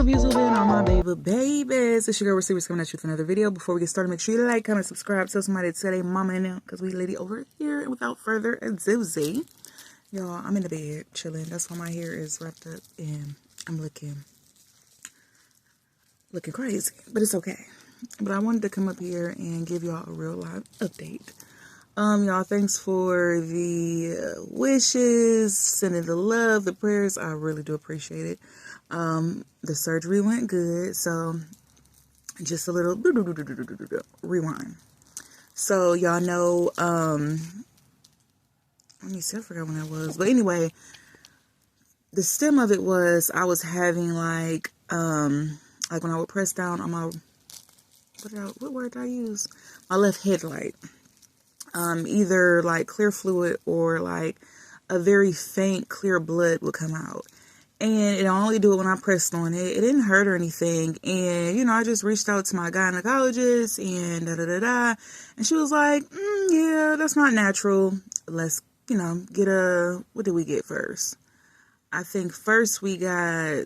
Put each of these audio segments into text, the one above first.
YouTube, and all my babies. It's your girl, Receivers, coming at you with another video. Before we get started, make sure you like, comment, subscribe, tell somebody to tell their mama and them, because we lady over here. And without further ado, y'all, I'm in the bed, chilling. That's why my hair is wrapped up, and I'm looking crazy, but it's okay. But I wanted to come up here and give y'all a real live update. Y'all, thanks for the wishes, sending the love, the prayers. I really do appreciate it. The surgery went good, so just a little rewind. So y'all know, let me see, I forgot when that was, but anyway, the stem of it was I was having like when I would press down on my, what word did I use? My left headlight. Either like clear fluid or like a very faint clear blood would come out. And it only do it when I pressed on it. It didn't hurt or anything. And, you know, I just reached out to my gynecologist and And she was like, yeah, that's not natural. Let's, you know, get what did we get first? I think first we got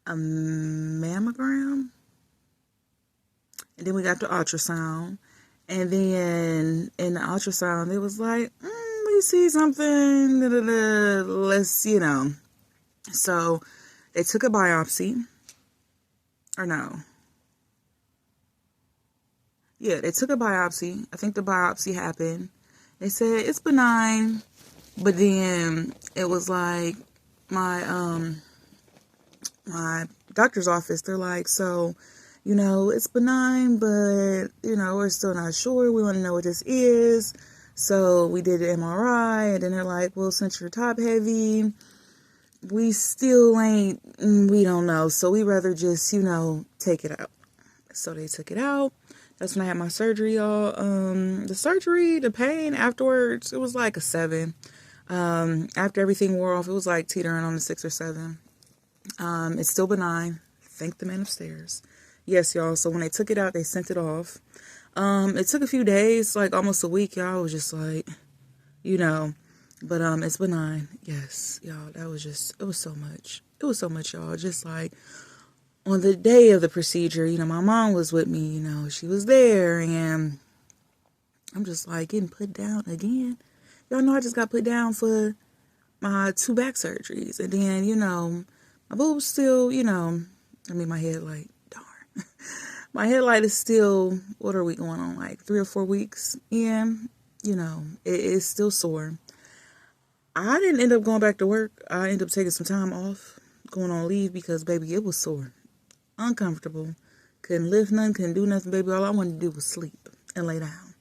a mammogram. And then we got the ultrasound. And then in the ultrasound, it was like, we see something, let's, you know. So they took a biopsy. Or no. Yeah, they took a biopsy. I think the biopsy happened. They said it's benign. But then it was like my doctor's office, they're like, so, you know, it's benign, but, you know, we're still not sure. We want to know what this is. So we did an MRI, and then they're like, well, since you're top heavy, we still ain't, we don't know. So we rather just, you know, take it out. So they took it out. That's when I had my surgery, y'all. The surgery, the pain afterwards, it was like a 7. After everything wore off, it was like teetering on the 6 or 7. It's still benign. Thank the man upstairs. Yes, y'all. So when they took it out, they sent it off. It took a few days, like almost a week, y'all. I was just like, you know, but, it's benign. Yes, y'all. That was just, it was so much. It was so much, y'all. Just like on the day of the procedure, you know, my mom was with me, you know, she was there, and I'm just like getting put down again. Y'all know I just got put down for my 2 back surgeries. And then, you know, my boob's still, you know, I mean, my headlight. My headlight is still, what are we going on, like 3 or 4 weeks in? You know, it is still sore. I didn't end up going back to work. I ended up taking some time off, going on leave, because, baby, it was sore. Uncomfortable. Couldn't lift nothing, couldn't do nothing, baby. All I wanted to do was sleep and lay down.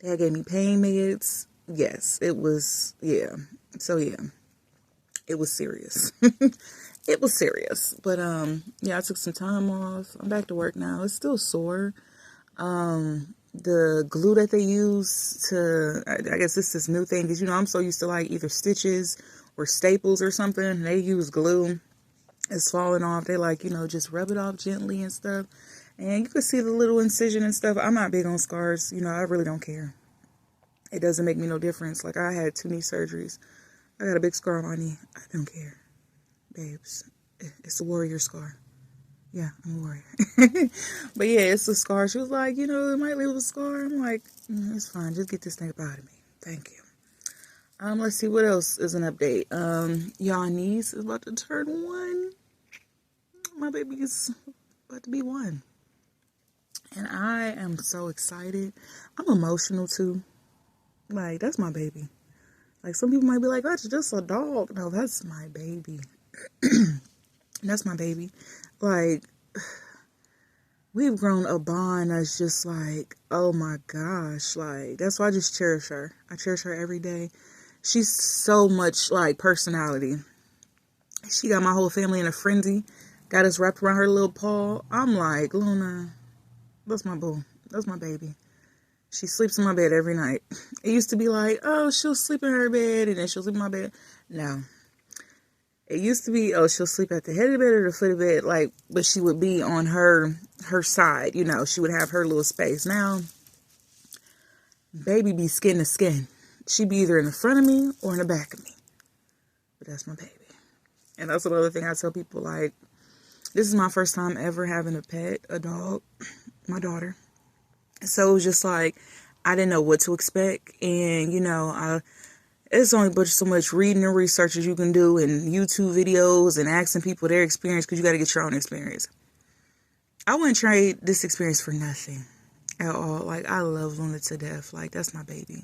They gave me pain meds. Yes, it was, yeah. So, yeah, it was serious. It was serious, but, yeah, I took some time off. I'm back to work now. It's still sore. The glue that they use I guess this is new thing, because, you know, I'm so used to, like, either stitches or staples or something. They use glue. It's falling off. They, like, you know, just rub it off gently and stuff. And you can see the little incision and stuff. I'm not big on scars. You know, I really don't care. It doesn't make me no difference. Like, I had 2 knee surgeries. I got a big scar on my knee. I don't care. Babes, it's a warrior scar. Yeah, I'm a warrior. But yeah, it's a scar. She was like, you know, it might leave a scar. I'm like, it's fine. Just get this thing up out of me. Thank you. Let's see what else is an update. Y'all niece is about to turn 1. My baby is about to be 1. And I am so excited. I'm emotional too. Like, that's my baby. Like, some people might be like, that's just a dog. No, that's my baby. That's my baby. Like, we've grown a bond that's just like, oh my gosh. Like, that's why I just cherish her. I cherish her every day. She's so much like personality. She got my whole family in a frenzy. Got us wrapped around her little paw. I'm like, Luna, that's my boo. That's my baby. She sleeps in my bed every night. It used to be like, oh, she'll sleep in her bed and then she'll sleep in my bed. No. It used to be, oh, she'll sleep at the head of the bed or the foot of the bed, like, but she would be on her side, you know, she would have her little space. Now, baby be skin to skin. She be either in the front of me or in the back of me. But that's my baby. And that's another thing I tell people, like, this is my first time ever having a pet, a dog, my daughter. So it was just like, I didn't know what to expect. And, it's only but so much reading and research as you can do, and YouTube videos and asking people their experience, because you got to get your own experience. I wouldn't trade this experience for nothing at all. Like, I love Luna to death. Like, that's my baby.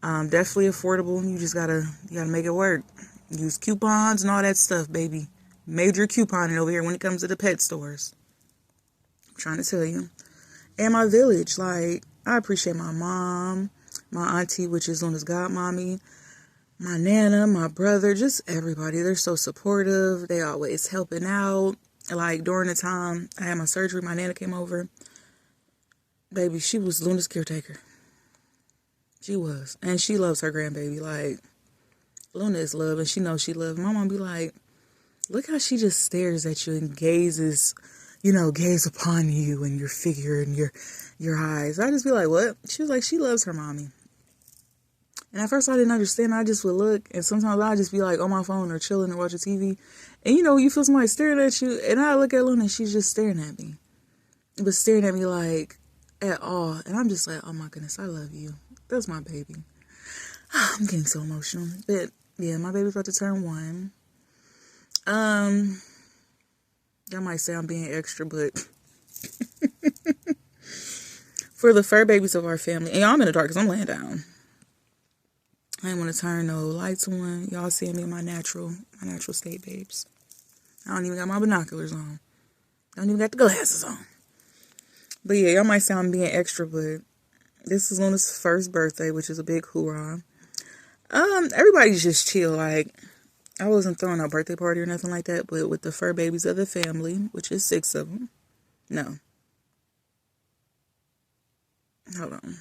Definitely affordable. You gotta make it work. Use coupons and all that stuff, baby. Major couponing over here when it comes to the pet stores. I'm trying to tell you. And my village, like, I appreciate my mom, my auntie, which is Luna's godmommy, my nana, my brother, just everybody. They're so supportive. They always helping out. Like, during the time I had my surgery, my nana came over. Baby, she was Luna's caretaker. She was. And she loves her grandbaby. Like, Luna is love, and she knows she loves. My mom be like, look how she just stares at you and gazes, gaze upon you and your figure and your eyes. I just be like, what? She was like, she loves her mommy. And at first I didn't understand. I just would look, and sometimes I'd just be like on my phone or chilling or watching TV. And you feel somebody staring at you, and I look at Luna and she's just staring at me. But staring at me like at all. And I'm just like, oh my goodness, I love you. That's my baby. I'm getting so emotional. But yeah, my baby's about to turn 1. Y'all might say I'm being extra, but for the fur babies of our family, and y'all, I'm in the dark because I'm laying down. I didn't want to turn no lights on. Y'all seeing me in my natural state, babes. I don't even got my binoculars on. I don't even got the glasses on. But yeah, y'all might say I'm being extra, but this is Luna's first birthday, which is a big hoorah. Everybody's just chill. Like, I wasn't throwing a birthday party or nothing like that, but with the fur babies of the family, which is 6 of them. No. Hold on.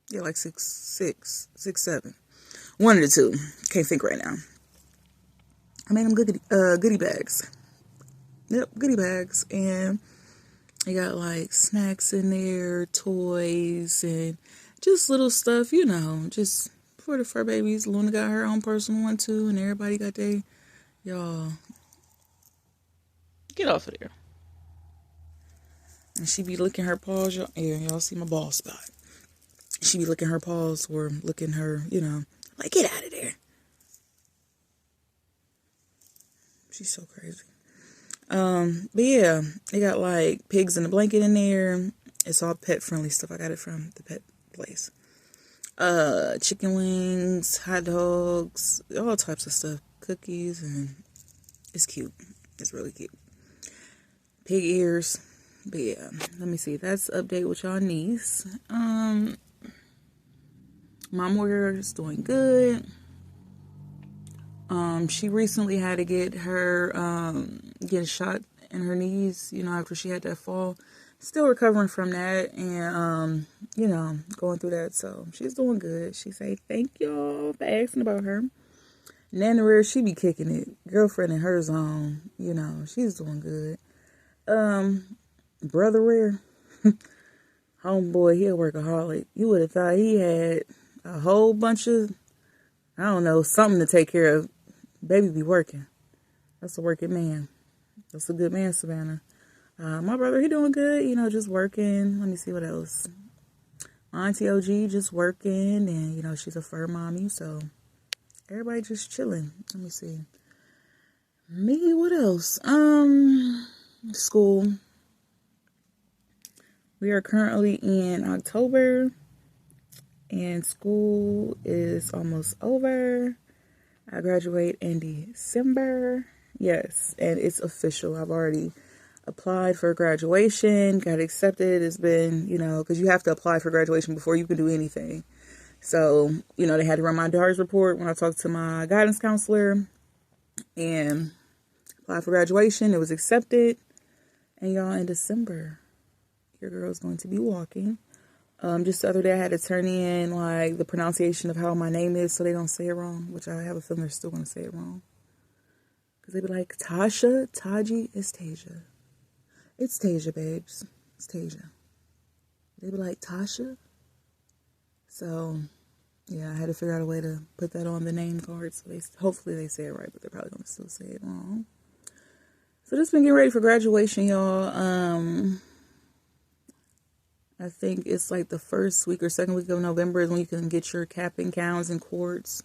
Yeah, like six, 7. One of the two. Can't think right now. I made them goodie bags. Yep, goodie bags. And they got like snacks in there, toys, and just little stuff, just for the fur babies. Luna got her own personal one too, and everybody got their, y'all. Get off of there. And she be licking her paws, y'all. Yeah, y'all see my ball spot. She be licking her paws or licking her, like, get out of there. She's so crazy. But yeah, they got like pigs in a blanket in there. It's all pet friendly stuff. I got it from the pet place. Chicken wings, hot dogs, all types of stuff. Cookies, and it's cute. It's really cute. Pig ears. But yeah, let me see. That's the update with y'all niece. Mom Warrior is doing good. She recently had to get a shot in her knees, after she had that fall. Still recovering from that and, going through that. So she's doing good. She say, thank y'all for asking about her. Nana Rare, she be kicking it. Girlfriend in her zone, she's doing good. Brother Rare, homeboy, he a workaholic. You would have thought he had a whole bunch of, I don't know, something to take care of. Baby be working. That's a working man. That's a good man, Savannah. My brother, he doing good, just working. Let me see what else. My Auntie OG just working, and, she's a fur mommy, so everybody just chilling. Let me see. Me, what else? School. We are currently in October, and school is almost over. I graduate in December. Yes, and it's official. I've already applied for graduation, got accepted. It's been, because you have to apply for graduation before you can do anything. So, they had to run my DARS report when I talked to my guidance counselor and applied for graduation. It was accepted. And y'all, in December, your girl's going to be walking. Just the other day I had to turn in like the pronunciation of how my name is so they don't say it wrong, which I have a feeling they're still going to say it wrong. Because they be like, Tasha, Taji, it's Tasia. It's Tasia, babes. It's Tasia. They be like, Tasha. So, Yeah, I had to figure out a way to put that on the name card. So hopefully they say it right, but they're probably gonna still say it wrong. So just been getting ready for graduation, y'all. I think it's like the first week or second week of November is when you can get your cap and gowns and cords.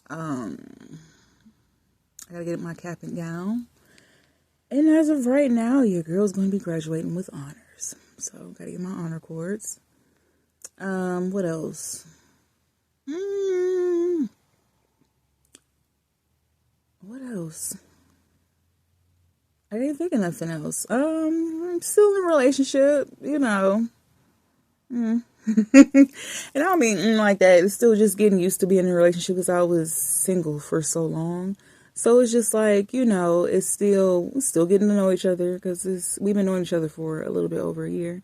I gotta get my cap and gown. And as of right now, your girl's going to be graduating with honors. So, gotta get my honor cords. What else? What else? I didn't think of nothing else. I'm still in a relationship, you know. And I don't mean like that. It's still just getting used to being in a relationship because I was single for so long. So it's just like, you know, it's still getting to know each other because we've been knowing each other for a little bit over a year.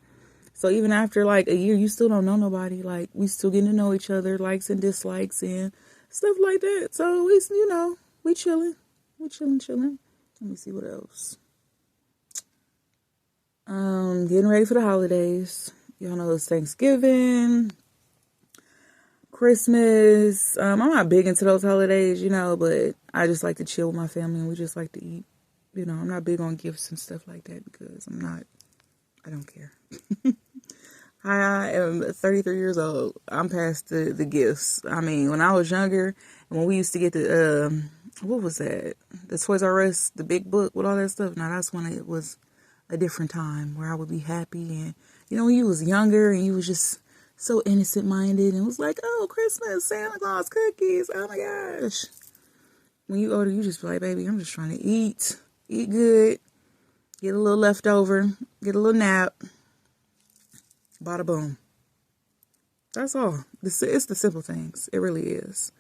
So even after like a year, you still don't know nobody. Like we still getting to know each other, likes and dislikes and stuff like that. So we, you know, we chilling. Chilling. Let me see what else. Getting ready for the holidays. Y'all know it's Thanksgiving, Christmas. I'm not big into those holidays, you know, but I just like to chill with my family and we just like to eat. You know, I'm not big on gifts and stuff like that because I don't care. I am 33 years old. I'm past the gifts. I mean, when I was younger, and when we used to get the, what was that? The Toys R Us, the big book with all that stuff. Now that's when it was a different time where I would be happy. And, you know, when you was younger and you was just so innocent minded and was like, oh, Christmas, Santa Claus, cookies. Oh my gosh. When you older, you just be like, baby, I'm just trying to eat good, get a little leftover, get a little nap. Bada boom. That's all. It's the simple things. It really is.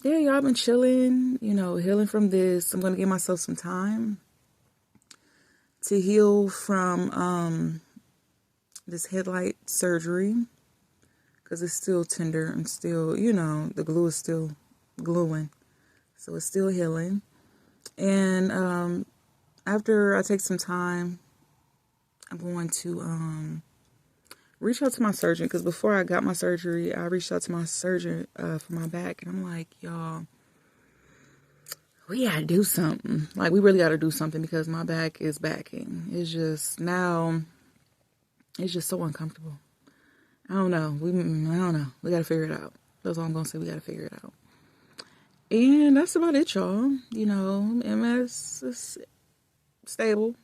Yeah, y'all been chilling, you know, healing from this. I'm gonna give myself some time to heal from this headlight surgery because it's still tender and still, you know, the glue is still gluing, so it's still healing. And after I take some time, I'm going to reach out to my surgeon because before I got my surgery, I reached out to my surgeon for my back, and I'm like, y'all, we gotta do something. Like, we really gotta do something because my back is backing. It's just now, it's just so uncomfortable. I don't know. We gotta figure it out. That's all I'm gonna say. We gotta figure it out. And that's about it, y'all. You know, MS is stable,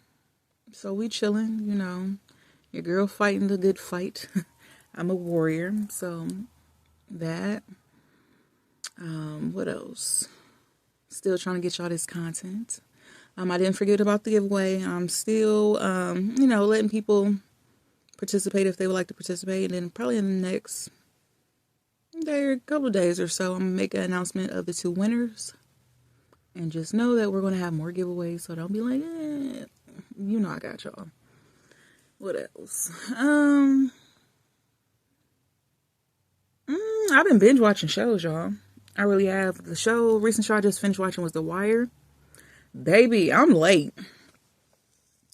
so we chilling. You know. Your girl fighting the good fight. I'm a warrior. So that. What else? Still trying to get y'all this content. I didn't forget about the giveaway. I'm still, you know, letting people participate if they would like to participate. And then probably in the next couple of days or so, I'm going to make an announcement of the 2 winners. And just know that we're going to have more giveaways. So don't be like, you know I got y'all. What else? I've been binge watching shows, y'all. I really have. Recent show I just finished watching was The Wire. Baby, I'm late.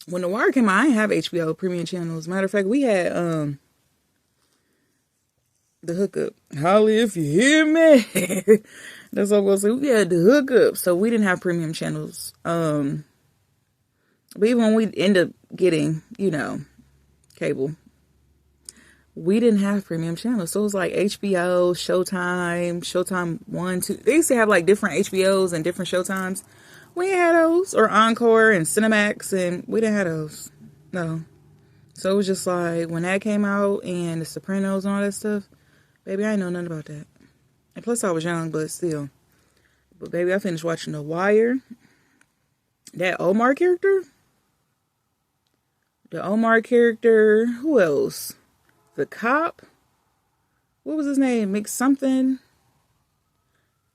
When The Wire came out, I didn't have HBO premium channels. Matter of fact, we had the hookup. Holly, if you hear me. That's what I'm gonna say. We had the hookup, so we didn't have premium channels. But even when we end up getting, you know, cable, we didn't have premium channels. So it was like HBO, Showtime 1, 2. They used to have like different HBOs and different Showtimes. We didn't have those. Or Encore and Cinemax, and we didn't have those. No. So it was just like when that came out and The Sopranos and all that stuff, baby, I didn't know nothing about that. And plus I was young, but still. But baby, I finished watching The Wire. That Omar character? Who else? The cop? What was his name? Mick something?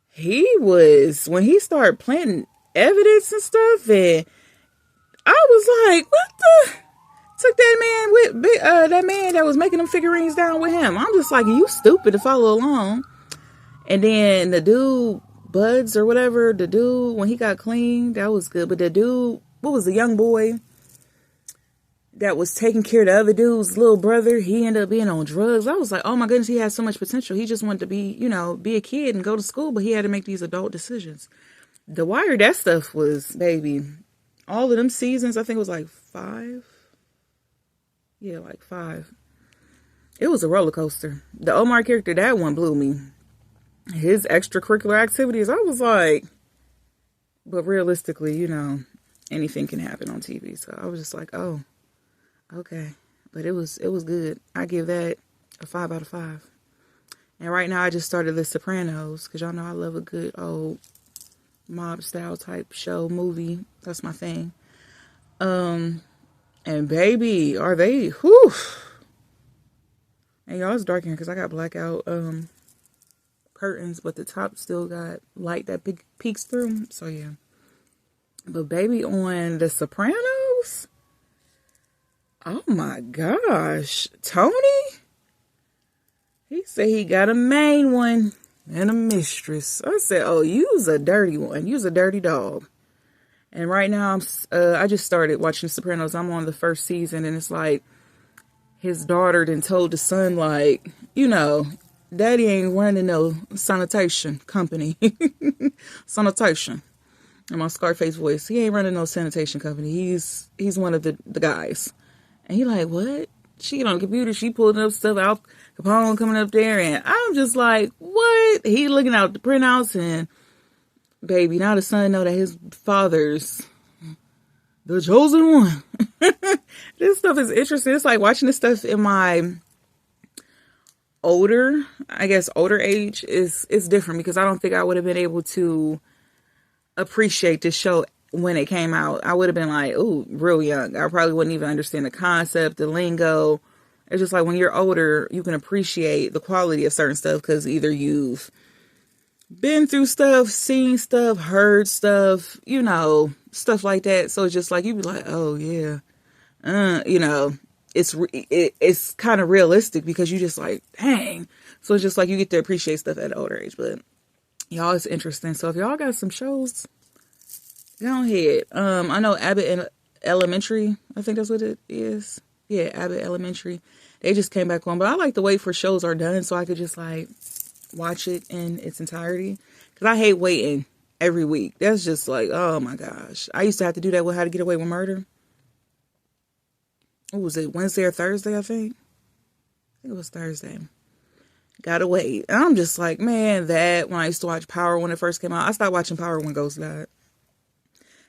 He was, when he started planting evidence and stuff, and I was like, what the? Took that man that was making them figurines down with him. I'm just like, you stupid to follow along. And then the dude, Buds or whatever, when he got clean, that was good. But the dude, what was the young boy? that was taking care of the other dude's little brother, he ended up being on drugs. I was like, oh my goodness, he has so much potential. He just wanted to be, be a kid and go to school, but he had to make these adult decisions. The Wire, that stuff was, baby, all of them seasons, I think it was like 5. Yeah, like 5. It was a roller coaster. The Omar character, that one blew me. His extracurricular activities, I was like, but realistically, anything can happen on TV. So I was just like, oh, okay. But it was good. I give that a 5 out of 5. And right now I just started The Sopranos, because y'all know I love a good old mob style type show, movie. That's my thing. And baby, are they, whew. And y'all, it's dark in here because I got blackout curtains, but the top still got light that peeks through. So yeah. But baby, on The Sopranos, oh my gosh, Tony, he said he got a main one and a mistress. I said, oh, you's a dirty one. You's a dirty dog. And right now, I just started watching Sopranos. I'm on the first season, and it's like his daughter then told the son, like, Daddy ain't running no sanitation company. Sanitation. In my Scarface voice, he ain't running no sanitation company. He's one of the guys. And he like, what? She get on the computer, she pulling up stuff, Al Capone coming up there, and I'm just like, what? He looking out the printouts, and baby, now the son know that his father's the chosen one. This stuff is interesting. It's like watching this stuff in my older age is different, because I don't think I would have been able to appreciate this show when it came out. I would have been like, ooh, real young. I probably wouldn't even understand the concept, the lingo. It's just like when you're older, you can appreciate the quality of certain stuff because either you've been through stuff, seen stuff, heard stuff, stuff like that. So it's just like, you be like, oh yeah, it's kind of realistic because you just like, dang. So it's just like you get to appreciate stuff at an older age. But y'all, it's interesting. So if y'all got some shows, go ahead. I know Abbott Elementary, I think that's what it is. Yeah, Abbott Elementary. They just came back on, but I like to wait for shows are done so I could just like watch it in its entirety, because I hate waiting every week. That's just like, oh my gosh. I used to have to do that with How to Get Away with Murder. What was it, Wednesday or Thursday, I think it was Thursday. Gotta wait. And I'm just like, man, that when I used to watch Power when it first came out, I stopped watching Power when Ghost died.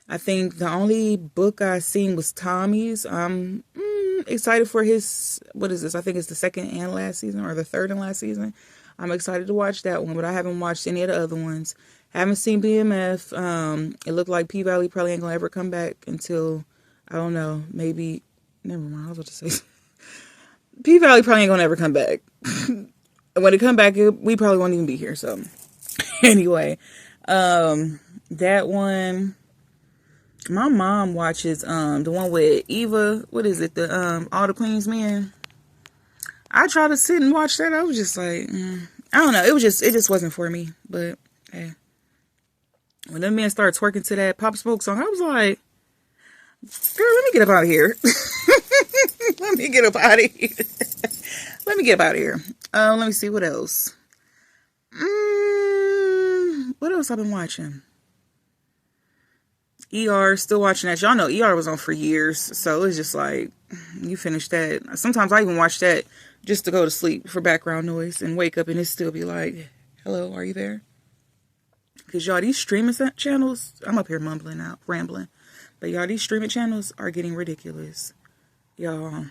I think the only book I seen was Tommy's. I'm excited for his, what is this? I think it's the second and last season, or the third and last season. I'm excited to watch that one, but I haven't watched any of the other ones. Haven't seen BMF. It looked like P-Valley probably ain't gonna ever come back until, I don't know, maybe, never mind, I was about to say. P-Valley probably ain't gonna ever come back. When it come back, we probably won't even be here. So anyway, that one, my mom watches, the one with Eva, what is it? The, All the Queen's Men. I tried to sit and watch that. I was just like, I don't know. It just wasn't for me. But hey, when them men started twerking to that Pop Smoke song, I was like, girl, let me get up out of here. Let me get up out of here. Let me get up out of here. Let me see what else. What else I've been watching? ER, still watching that. Y'all know ER was on for years, so it's just like, you finish that. Sometimes I even watch that just to go to sleep for background noise and wake up and it still be like, hello, are you there? Because y'all, these streaming channels, I'm up here mumbling out, rambling, but y'all, these streaming channels are getting ridiculous. Y'all,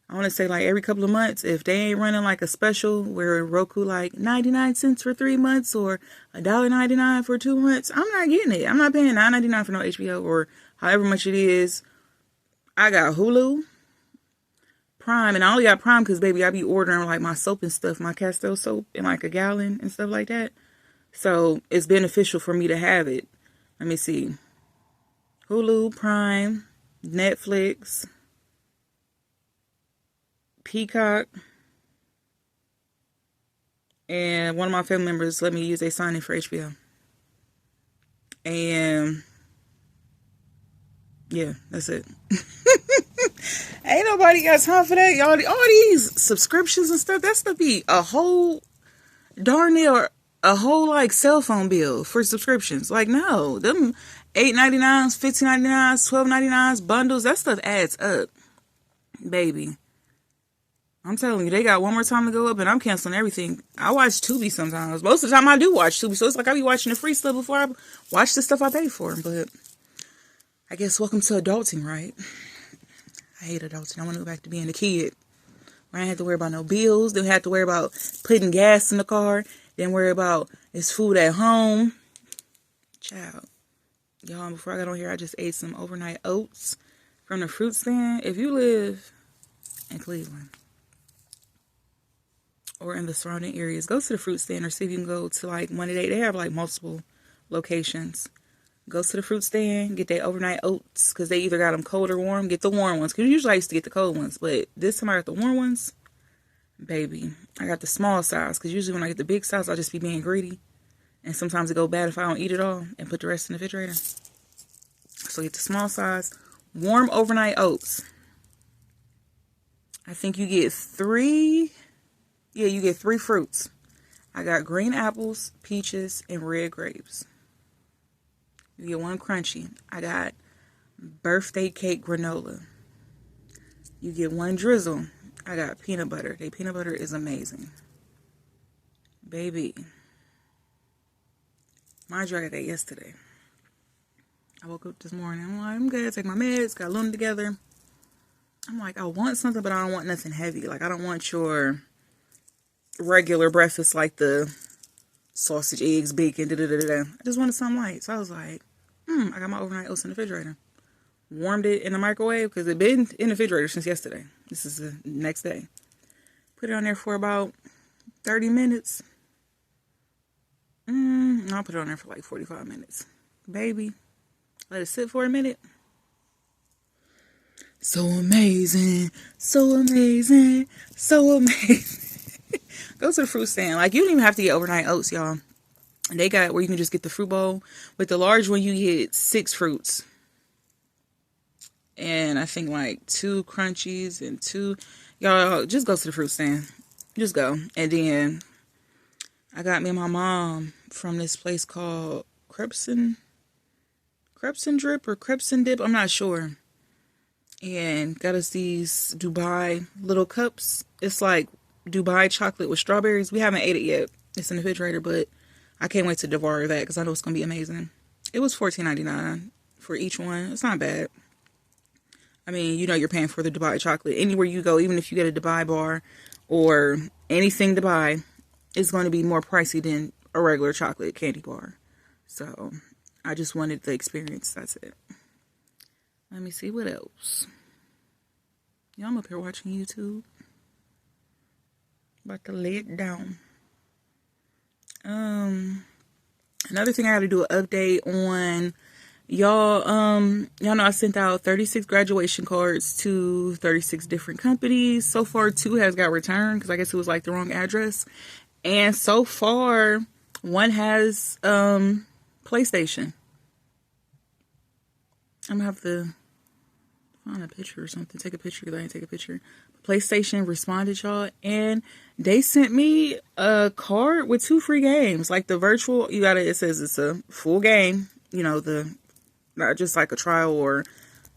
I want to say like every couple of months, if they ain't running like a special where Roku like 99 cents for 3 months or $1.99 for 2 months, I'm not getting it. I'm not paying $9.99 for no HBO or however much it is. I got Hulu, Prime, and I only got Prime because, baby, I be ordering like my soap and stuff, my Castile soap in like a gallon and stuff like that. So it's beneficial for me to have it. Let me see. Hulu, Prime, Netflix, Peacock, and one of my family members let me use a sign-in for HBO. And yeah, that's it. Ain't nobody got time for that, y'all. All these subscriptions and stuff, that stuff be a whole darn near a whole like cell phone bill for subscriptions. Like, no, them $8.99s, $15.99s, $12.99s bundles, that stuff adds up, baby. I'm telling you, they got one more time to go up, and I'm canceling everything. I watch Tubi sometimes. Most of the time, I do watch Tubi, so it's like I be watching the free stuff before I watch the stuff I pay for. But I guess welcome to adulting, right? I hate adulting. I want to go back to being a kid. Where I didn't have to worry about no bills. Didn't have to worry about putting gas in the car. Didn't worry about is food at home. Child. Y'all, before I got on here, I just ate some overnight oats from the fruit stand. If you live in Cleveland or in the surrounding areas, go to the fruit stand or see if you can go to like one of they have like multiple locations. Go to the fruit stand, get their overnight oats, because they either got them cold or warm. Get the warm ones, because usually I used to get the cold ones, but this time I got the warm ones. Baby, I got the small size, because usually when I get the big size, I'll just be being greedy. And sometimes it go bad if I don't eat it all and put the rest in the refrigerator. So get the small size, warm overnight oats. I think you get 3, you get 3 fruits. I got green apples, peaches, and red grapes. You get 1 crunchy. I got birthday cake granola. You get 1 drizzle. I got peanut butter. Their peanut butter is amazing. Baby. Mind you, I got that yesterday. I woke up this morning. I'm like, I'm good. Take my meds. Got Luna together. I'm like, I want something, but I don't want nothing heavy. Like, I don't want your regular breakfast like the sausage, eggs, bacon, I just wanted something light. So I was like, I got my overnight oats in the refrigerator. Warmed it in the microwave because it been in the refrigerator since yesterday. This is the next day. Put it on there for about 30 minutes. I'll put it on there for like 45 minutes. Baby, let it sit for a minute. So amazing. So amazing. So amazing. Go to the fruit stand. Like, you don't even have to get overnight oats, y'all. And they got where you can just get the fruit bowl. With the large one, you get 6 fruits. And I think like 2 crunchies and 2. Y'all, just go to the fruit stand. Just go. And then I got me and my mom from this place called Crepson Drip or Crepson Dip. I'm not sure. And got us these Dubai little cups. It's like Dubai chocolate with strawberries. We haven't ate it yet. It's in the refrigerator, but I can't wait to devour that because I know it's going to be amazing. It was $14.99 for each one. It's not bad. I mean, you know you're paying for the Dubai chocolate. Anywhere you go, even if you get a Dubai bar or anything Dubai, it's going to be more pricey than a regular chocolate candy bar. So, I just wanted the experience. That's it. Let me see what else. Y'all, I'm up here watching YouTube. About to lay it down. Another thing I got to do an update on. Y'all know I sent out 36 graduation cards to 36 different companies. So far, 2 has got returned because I guess it was like the wrong address. And so far, 1 has PlayStation. I'm gonna have to find a picture or something. Take a picture because I didn't take a picture. PlayStation responded, y'all, and they sent me a card with 2 free games. Like the virtual, it says it's a full game. You know, not just like a trial or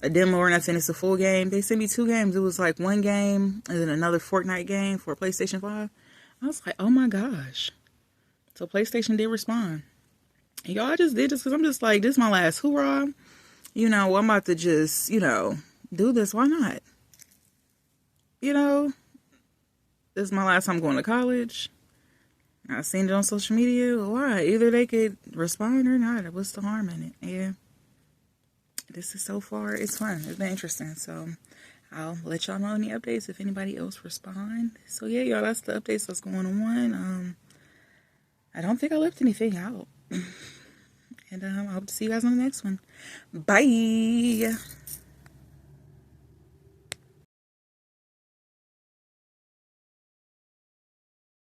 a demo or nothing. It's a full game. They sent me 2 games. It was like 1 game and then another Fortnite game for PlayStation 5. I was like, oh my gosh. So PlayStation did respond. And y'all, I just did this because I'm just like, this is my last hoorah. You know, I'm about to just, do this. Why not? This is my last time going to college. I seen it on social media. Why? Either they could respond or not. What's the harm in it? Yeah. This is so far, it's fun. It's been interesting. So I'll let y'all know any updates if anybody else respond. So yeah, y'all, that's the updates that's going on. I don't think I left anything out. And I hope to see you guys on the next one. Bye.